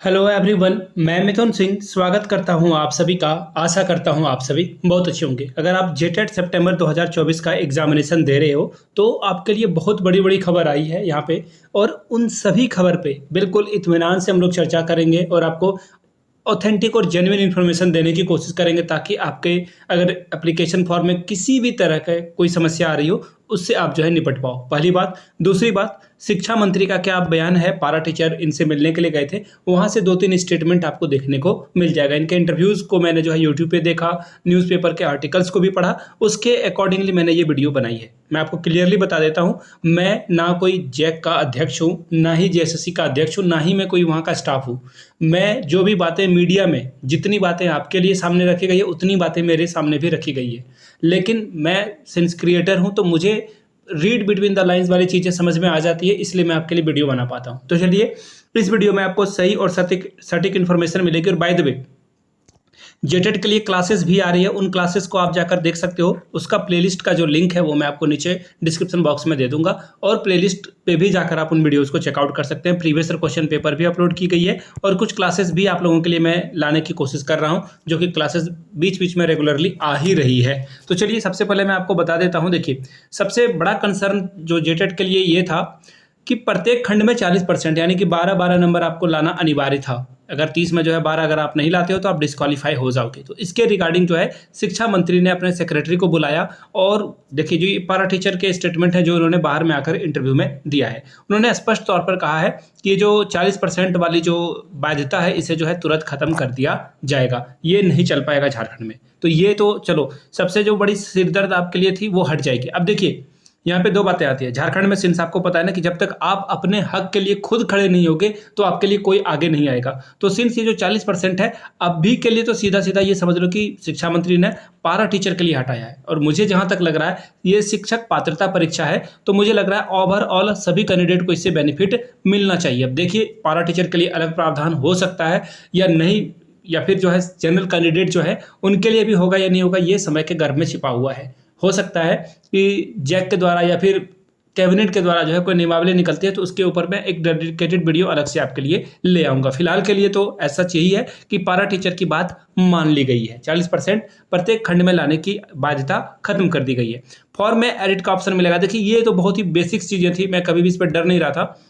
Hello everyone, मैं मिथुन सिंह स्वागत करता हूं आप सभी का। आशा करता हूं आप सभी बहुत अच्छे होंगे। अगर आप जेटेट सितंबर 2024 का एग्जामिनेशन दे रहे हो तो आपके लिए बहुत बड़ी बड़ी खबर आई है यहाँ पे, और उन सभी खबर पे बिल्कुल इत्मीनान से हम लोग चर्चा करेंगे और आपको ऑथेंटिक और जेन्युइन इन्फॉर्मेशन देने की कोशिश करेंगे, ताकि आपके अगर एप्लीकेशन फॉर्म में किसी भी तरह का कोई समस्या आ रही हो उससे आप जो है निपट पाओ। पहली बात। दूसरी बात, शिक्षा मंत्री का क्या बयान है। पारा टीचर इनसे मिलने के लिए गए थे, वहां से 2-3 स्टेटमेंट आपको देखने को मिल जाएगा। इनके इंटरव्यूज को मैंने जो है यूट्यूब पे देखा, न्यूज़पेपर के आर्टिकल्स को भी पढ़ा, उसके अकॉर्डिंगली मैंने ये वीडियो बनाई है। मैं आपको क्लियरली बता देता हूँ, मैं ना कोई जैक का अध्यक्ष हूँ, ना ही जेएसएससी का अध्यक्ष हूँ, ना ही मैं कोई वहाँ का स्टाफ हूँ। मैं जो भी बातें मीडिया में, जितनी बातें आपके लिए सामने रखी गई है उतनी बातें मेरे सामने भी रखी गई है। लेकिन मैं सिंस क्रिएटर हूँ तो मुझे रीड बिटवीन द लाइंस वाली चीज़ें समझ में आ जाती है, इसलिए मैं आपके लिए वीडियो बना पाता हूँ। तो चलिए, इस वीडियो में आपको सही और सटीक इन्फॉर्मेशन मिलेगी। और बाय द वे, जेटेट के लिए क्लासेस भी आ रही है, उन क्लासेस को आप जाकर देख सकते हो। उसका प्लेलिस्ट का जो लिंक है वो मैं आपको नीचे डिस्क्रिप्शन बॉक्स में दे दूंगा, और प्लेलिस्ट पे भी जाकर आप उन वीडियोस को चेकआउट कर सकते हैं। प्रीवियस क्वेश्चन पेपर भी अपलोड की गई है, और कुछ क्लासेस भी आप लोगों के लिए मैं लाने की कोशिश कर रहा हूँ, जो कि क्लासेस बीच बीच में रेगुलरली आ ही रही है। तो चलिए, सबसे पहले मैं आपको बता देता हूँ। देखिए, सबसे बड़ा कंसर्न जो जेटेट के लिए ये था कि प्रत्येक खंड में 40%, यानी कि 12-12 नंबर आपको लाना अनिवार्य था। अगर 30 में जो है 12 अगर आप नहीं लाते हो तो आप डिस्क्वालीफाई हो जाओगे। तो इसके रिगार्डिंग जो है शिक्षा मंत्री ने अपने सेक्रेटरी को बुलाया, और देखिए, जो ये पारा टीचर के स्टेटमेंट है जो उन्होंने बाहर में आकर इंटरव्यू में दिया है, उन्होंने स्पष्ट तौर पर कहा है कि ये जो 40% वाली जो बाध्यता है इसे जो है तुरंत खत्म कर दिया जाएगा। ये नहीं चल पाएगा झारखंड में। तो ये तो चलो, सबसे जो बड़ी सिरदर्द आपके लिए थी वो हट जाएगी। अब देखिए, यहाँ पे दो बातें आती है। झारखंड में सिंस आपको पता है ना कि जब तक आप अपने हक के लिए खुद खड़े नहीं होगे तो आपके लिए कोई आगे नहीं आएगा। तो सिंस ये जो 40% है अभी के लिए, तो सीधा सीधा ये समझ लो कि शिक्षा मंत्री ने पारा टीचर के लिए हटाया है। और मुझे जहां तक लग रहा है ये शिक्षक पात्रता परीक्षा है, तो मुझे लग रहा है ओवरऑल सभी कैंडिडेट को इससे बेनिफिट मिलना चाहिए। अब देखिए, पारा टीचर के लिए अलग प्रावधान हो सकता है या नहीं, या फिर जो है जनरल कैंडिडेट जो है उनके लिए भी होगा या नहीं होगा, ये समय के गर्भ में छिपा हुआ है। हो सकता है कि जैक के द्वारा या फिर कैबिनेट के द्वारा जो है कोई नियमावली निकलती है, तो उसके ऊपर मैं एक डेडिकेटेड वीडियो अलग से आपके लिए ले आऊंगा। फिलहाल के लिए तो ऐसा यही है कि पारा टीचर की बात मान ली गई है। 40% प्रत्येक खंड में लाने की बाध्यता खत्म कर दी गई है। फॉर्म में एडिट का ऑप्शन मिलेगा। देखिए, ये तो बहुत ही बेसिक चीजें थी, मैं कभी भी इस पर डर नहीं रहा था।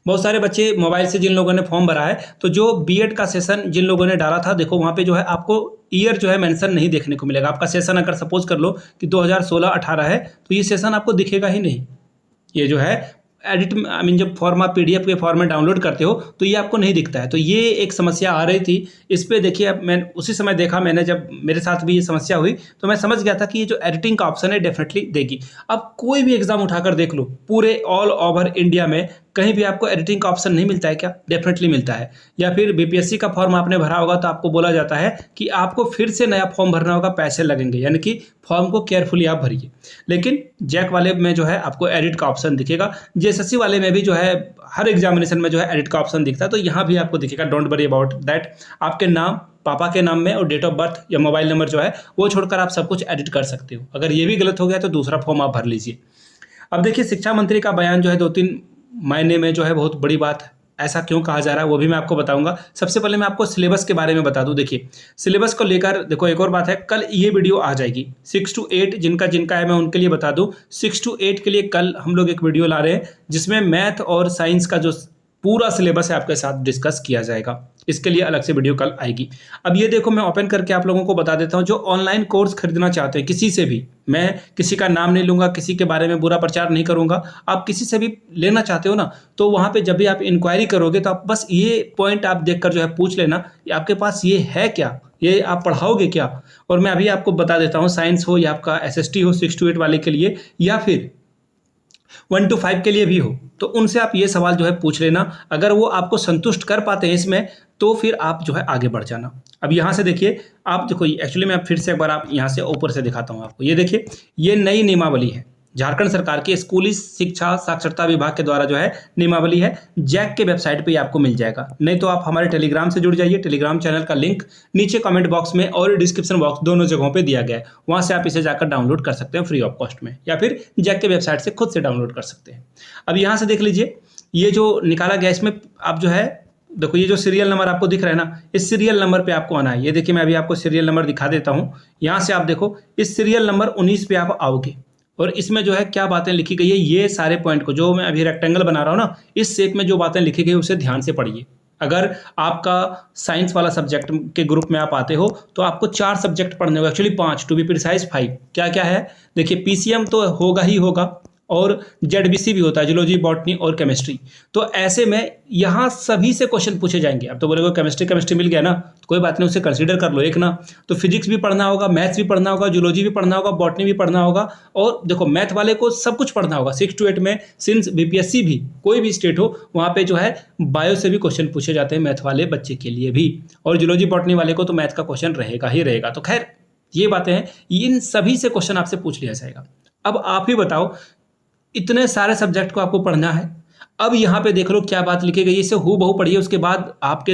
बहुत सारे बच्चे मोबाइल से जिन लोगों ने फॉर्म भरा है, तो जो बीएड का सेशन जिन लोगों ने डाला था, देखो वहाँ पे जो है आपको ईयर जो है मेंशन नहीं देखने को मिलेगा। आपका सेशन अगर सपोज कर लो कि 2016-18 है, तो ये सेशन आपको दिखेगा ही नहीं। ये जो है एडिट, आई मीन जब फॉर्म आप पीडीएफ के फॉर्म में डाउनलोड करते हो तो ये आपको नहीं दिखता है। तो ये एक समस्या आ रही थी। इस पे देखिए, अब मैं उसी समय देखा, मैंने जब मेरे साथ भी ये समस्या हुई तो मैं समझ गया था कि ये जो एडिटिंग का ऑप्शन है डेफिनेटली देगी। अब कोई भी एग्जाम उठाकर देख लो, पूरे ऑल ओवर इंडिया में कहीं भी आपको एडिटिंग का ऑप्शन नहीं मिलता है क्या? डेफिनेटली मिलता है। या फिर बीपीएससी का फॉर्म आपने भरा होगा तो आपको बोला जाता है कि आपको फिर से नया फॉर्म भरना होगा, पैसे लगेंगे, यानी कि फॉर्म को केयरफुली आप भरिए। लेकिन जैक वाले में जो है आपको एडिट का ऑप्शन दिखेगा। जेएसएससी वाले में भी जो है हर एग्जामिनेशन में जो है एडिट का ऑप्शन दिखता है, तो यहाँ भी आपको दिखेगा। Don't worry about that. आपके नाम, पापा के नाम में और डेट ऑफ बर्थ या मोबाइल नंबर जो है वो छोड़कर आप सब कुछ एडिट कर सकते हो। अगर ये भी गलत हो गया तो दूसरा फॉर्म आप भर लीजिए। अब देखिए, शिक्षा मंत्री का बयान जो है 2-3 मायने में जो है बहुत बड़ी बात है। ऐसा क्यों कहा जा रहा है वो भी मैं आपको बताऊंगा। सबसे पहले मैं आपको सिलेबस के बारे में बता दूं। देखिए, सिलेबस को लेकर देखो, एक और बात है, कल ये वीडियो आ जाएगी 6 to 8 जिनका है, मैं उनके लिए बता दूं। 6 to 8 के लिए कल हम लोग एक वीडियो ला रहे हैं जिसमें मैथ और साइंस का जो पूरा सिलेबस है आपके साथ डिस्कस किया जाएगा। इसके लिए अलग से वीडियो कल आएगी। अब ये देखो, मैं ओपन करके आप लोगों को बता देता हूँ। जो ऑनलाइन कोर्स खरीदना चाहते हैं, किसी से भी, मैं किसी का नाम नहीं लूंगा, किसी के बारे में बुरा प्रचार नहीं करूंगा, आप किसी से भी लेना चाहते हो ना, तो वहां पे जब भी आप इंक्वायरी करोगे तो आप बस ये पॉइंट आप देखकर जो है पूछ लेना, आपके पास ये है क्या, ये आप पढ़ाओगे क्या। और मैं अभी आपको बता देता हूँ, साइंस हो या आपका एसएसटी हो 6 to 8 वाले के लिए, या फिर 1 to 5 के लिए भी हो, तो उनसे आप ये सवाल जो है पूछ लेना। अगर वो आपको संतुष्ट कर पाते हैं इसमें, तो फिर आप जो है आगे बढ़ जाना। अब यहाँ से देखिए, आप देखो, एक्चुअली मैं फिर से एक बार आप यहाँ से ऊपर से दिखाता हूँ आपको। ये देखिए, ये नई नियमावली है झारखंड सरकार की स्कूली शिक्षा साक्षरता विभाग के द्वारा जो है नियमावली है। जैक के वेबसाइट पे ही आपको मिल जाएगा। नहीं तो आप हमारे टेलीग्राम से जुड़ जाइए। टेलीग्राम चैनल का लिंक नीचे कमेंट बॉक्स में और डिस्क्रिप्शन बॉक्स दोनों जगहों पे दिया गया है। वहां से आप इसे जाकर डाउनलोड कर सकते हैं फ्री ऑफ कॉस्ट में, या फिर जैक के वेबसाइट से खुद से डाउनलोड कर सकते हैं। अब यहाँ से देख लीजिए, ये जो निकाला गया इसमें आप जो है देखो ये जो सीरियल नंबर आपको दिख रहा है ना, इस सीरियल नंबर पे आपको आना है। ये देखिए मैं अभी आपको सीरियल नंबर दिखा देता हूँ। यहाँ से आप देखो इस सीरियल नंबर 19 पे आप आओगे और इसमें जो है क्या बातें लिखी गई है, ये सारे पॉइंट को जो मैं अभी रेक्टेंगल बना रहा हूँ ना, इस शेप में जो बातें लिखी गई उसे ध्यान से पढ़िए। अगर आपका साइंस वाला सब्जेक्ट के ग्रुप में आप आते हो तो आपको 4 सब्जेक्ट पढ़ने होगा, एक्चुअली 5 टू बी प्रिसाइज 5। क्या क्या है देखिए, पीसीएम तो होगा ही होगा और जेडबीसी भी होता है, जूलॉजी बॉटनी और केमिस्ट्री। तो ऐसे में यहाँ सभी से क्वेश्चन पूछे जाएंगे। अब तो बोलेगा केमिस्ट्री मिल गया ना, तो कोई बात नहीं, उसे कंसीडर कर लो एक ना। तो फिजिक्स भी पढ़ना होगा, मैथ्स भी पढ़ना होगा, जूलॉजी भी पढ़ना होगा, बॉटनी भी पढ़ना होगा। और देखो मैथ वाले को सब कुछ पढ़ना होगा 6 to 8 में। सिंस बीपीएससी भी कोई भी स्टेट हो वहाँ पे जो है बायो से भी क्वेश्चन पूछे जाते हैं मैथ वाले बच्चे के लिए भी, और जूलॉजी बॉटनी वाले को तो मैथ का क्वेश्चन रहेगा ही रहेगा। तो खैर ये बातें हैं, इन सभी से क्वेश्चन आपसे पूछ लिया जाएगा। अब आप ही बताओ, इतने सारे सब्जेक्ट को आपको पढ़ना है। अब यहाँ पे देख लो क्या बात लिखी गई है, इसे हूबहू पढ़िए। उसके बाद आपके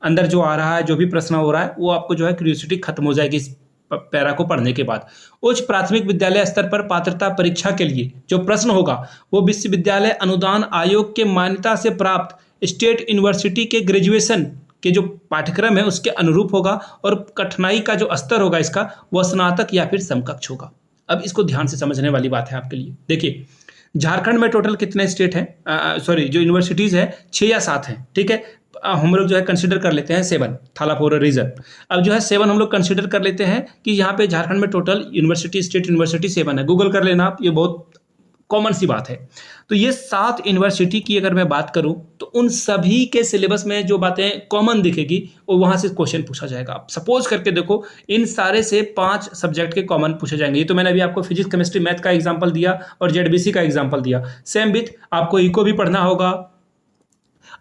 अंदर जो आ रहा है, जो भी प्रश्न हो रहा है, वो आपको जो है क्यूरियोसिटी खत्म हो जाएगी इस पैरा को पढ़ने के बाद। उच्च प्राथमिक विद्यालय स्तर पर पात्रता परीक्षा के लिए जो प्रश्न होगा वो विश्वविद्यालय अनुदान आयोग के मान्यता से प्राप्त स्टेट यूनिवर्सिटी के ग्रेजुएशन के जो पाठ्यक्रम है उसके अनुरूप होगा, और कठिनाई का जो स्तर होगा इसका वह स्नातक या फिर समकक्ष होगा। अब इसको ध्यान से समझने वाली बात है आपके लिए। देखिए झारखंड में टोटल कितने स्टेट हैं, सॉरी जो यूनिवर्सिटीज़ हैं 6 या 7 हैं, ठीक है। हम लोग जो है कंसीडर कर लेते हैं 7, थालापोरा रीजन। अब जो है 7 हम लोग कंसीडर कर लेते हैं कि यहाँ पे झारखंड में टोटल यूनिवर्सिटी, स्टेट यूनिवर्सिटी 7 है। गूगल कर लेना आप, ये बहुत कॉमन सी बात है। तो ये 7 यूनिवर्सिटी की अगर मैं बात करूं तो उन सभी के सिलेबस में जो बातें कॉमन दिखेगी वो वहां से क्वेश्चन पूछा जाएगा। आप सपोज करके देखो इन सारे से 5 सब्जेक्ट के कॉमन पूछे जाएंगे। ये तो मैंने अभी आपको फिजिक्स केमिस्ट्री मैथ का एग्जांपल दिया और जेडबीसी का एग्जांपल दिया। सेम विथ आपको इको भी पढ़ना होगा,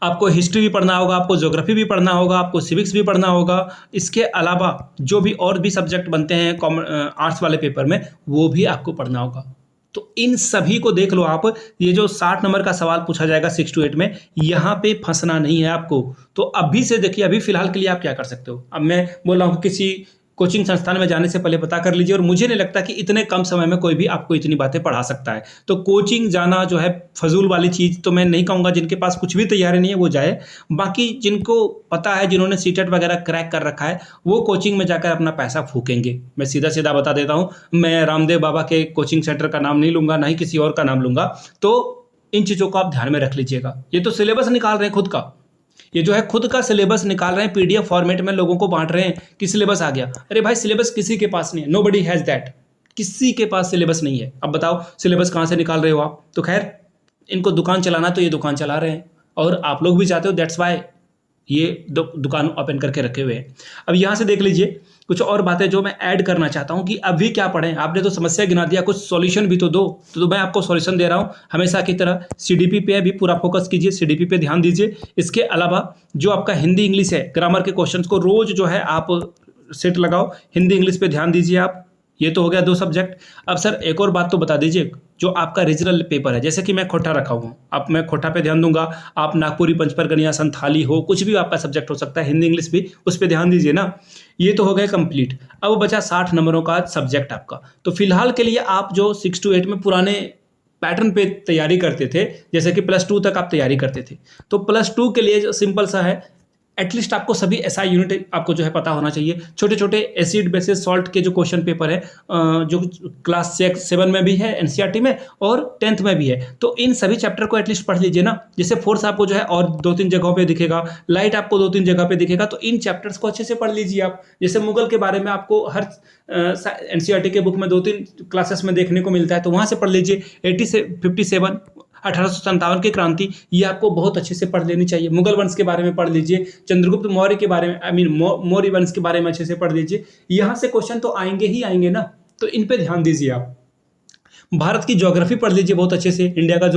आपको हिस्ट्री भी पढ़ना होगा, आपको ज्योग्राफी भी पढ़ना होगा, आपको सिविक्स भी पढ़ना होगा। इसके अलावा जो भी और भी सब्जेक्ट बनते हैं आर्ट्स वाले पेपर में वो भी आपको पढ़ना होगा। तो इन सभी को देख लो आप। ये जो 60 नंबर का सवाल पूछा जाएगा 6 to 8 में, यहाँ पे फंसना नहीं है आपको। तो अभी से देखिए, अभी फिलहाल के लिए आप क्या कर सकते हो। अब मैं बोल रहा हूँ किसी कोचिंग संस्थान में जाने से पहले पता कर लीजिए, और मुझे नहीं लगता कि इतने कम समय में कोई भी आपको इतनी बातें पढ़ा सकता है। तो कोचिंग जाना जो है फजूल वाली चीज़ तो मैं नहीं कहूँगा। जिनके पास कुछ भी तैयारी नहीं है वो जाए, बाकी जिनको पता है, जिन्होंने सीटेट वगैरह क्रैक कर रखा है, वो कोचिंग में जाकर अपना पैसा फूकेंगे। मैं सीधा सीधा बता देता हूँ, मैं रामदेव बाबा के कोचिंग सेंटर का नाम नहीं लूँगा, ना ही किसी और का नाम लूँगा। तो इन चीज़ों को आप ध्यान में रख लीजिएगा। ये तो सिलेबस निकाल रहे हैं खुद का, ये जो है खुद का सिलेबस निकाल रहे हैं, पीडीएफ फॉर्मेट में लोगों को बांट रहे हैं कि सिलेबस आ गया। अरे भाई सिलेबस किसी के पास नहीं है, नोबडी हैज़ दैट। किसी के पास सिलेबस नहीं है। अब बताओ सिलेबस कहाँ से निकाल रहे हो आप। तो खैर इनको दुकान चलाना, तो ये दुकान चला रहे हैं और आप लोग भी चाहते हो, दैट्स वाई ये दुकान ओपन करके रखे हुए हैं। अब यहाँ से देख लीजिए कुछ और बातें जो मैं ऐड करना चाहता हूँ कि अभी क्या पढ़ें। आपने तो समस्या गिना दिया, कुछ सॉल्यूशन भी तो दो। तो मैं आपको सॉल्यूशन दे रहा हूँ हमेशा की तरह। सीडीपी पे भी पूरा फोकस कीजिए, सीडीपी पे ध्यान दीजिए। इसके अलावा जो आपका हिंदी इंग्लिश है, ग्रामर के क्वेश्चंस को रोज जो है आप सेट लगाओ, हिंदी इंग्लिश पे ध्यान दीजिए आप। ये तो हो गया 2 सब्जेक्ट। अब सर एक और बात तो बता दीजिए, जो आपका रीजनल पेपर है, जैसे कि मैं खोटा रखा हुआ हूँ, अब मैं खोटा पे ध्यान दूंगा। आप नागपुरी, पंचपरगनिया, संथाली हो, कुछ भी आपका सब्जेक्ट हो सकता है, हिंदी इंग्लिश भी, उस पर ध्यान दीजिए ना। ये तो हो गया कंप्लीट। अब बचा 60 नंबरों का सब्जेक्ट आपका। तो फिलहाल के लिए आप जो 6 to 8 में पुराने पैटर्न पे तैयारी करते थे, जैसे कि +2 तक आप तैयारी करते थे, तो +2 के लिए जो सिंपल सा है, एटलीस्ट आपको सभी एसआई यूनिट आपको जो है पता होना चाहिए। छोटे छोटे एसिड बेसिस सॉल्ट के जो क्वेश्चन पेपर है, जो क्लास 7 में भी है एनसीईआरटी में और 10th में भी है, तो इन सभी चैप्टर को एटलीस्ट पढ़ लीजिए ना। जैसे फोर्स आपको जो है और 2-3 जगहों पे दिखेगा, लाइट आपको 2-3 जगह पे दिखेगा, तो इन चैप्टर्स को अच्छे से पढ़ लीजिए आप। जैसे मुगल के बारे में आपको हर एनसीईआरटी के बुक में 2-3 क्लासेस में देखने को मिलता है, तो वहाँ से पढ़ लीजिए। 57 1857 की क्रांति, ये आपको बहुत अच्छे से पढ़ लेनी चाहिए। मुगल वंश के बारे में पढ़ लीजिए, चंद्रगुप्त मौर्य के बारे में, मौर्य वंश के बारे में अच्छे से पढ़ लीजिए। यहाँ से क्वेश्चन तो आएंगे ही आएंगे ना, तो इन पे ध्यान दीजिए आप। भारत की ज्योग्राफी पढ़ लीजिए बहुत अच्छे से, इंडिया का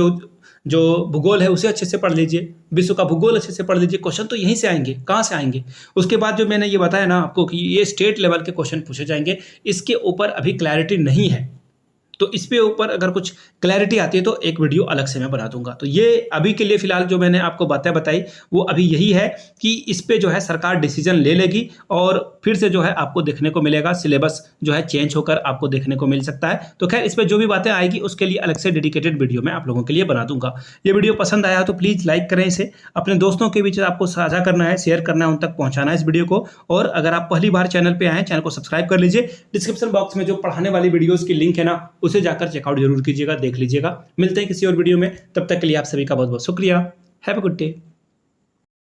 जो भूगोल है उसे अच्छे से पढ़ लीजिए, विश्व का भूगोल अच्छे से पढ़ लीजिए। क्वेश्चन तो यहीं से आएंगे, कहाँ से आएंगे। उसके बाद जो मैंने ये बताया ना आपको कि ये स्टेट लेवल के क्वेश्चन पूछे जाएंगे, इसके ऊपर अभी क्लैरिटी नहीं है। तो इस पे ऊपर अगर कुछ क्लैरिटी आती है तो एक वीडियो अलग से मैं बना दूंगा। तो ये अभी के लिए फिलहाल जो मैंने आपको बातें बताई वो अभी यही है कि इस पे जो है सरकार डिसीजन ले लेगी और फिर से जो है आपको देखने को मिलेगा, सिलेबस जो है चेंज होकर आपको देखने को मिल सकता है। तो खैर इस पे जो भी बातें आएगी उसके लिए अलग से डेडिकेटेड वीडियो मैं आप लोगों के लिए बना दूंगा। ये वीडियो पसंद आया तो प्लीज़ लाइक करें, इसे अपने दोस्तों के बीच आपको साझा करना है, शेयर करना है, उन तक पहुंचाना है इस वीडियो को। और अगर आप पहली बार चैनल पे आए हैं, चैनल को सब्सक्राइब कर लीजिए। डिस्क्रिप्शन बॉक्स में जो पढ़ाने वाली वीडियोस की लिंक है ना, उसे जाकर चेकआउट जरूर कीजिएगा, देख लीजिएगा। मिलते हैं किसी और वीडियो में, तब तक के लिए आप सभी का बहुत बहुत शुक्रिया। Have a good day.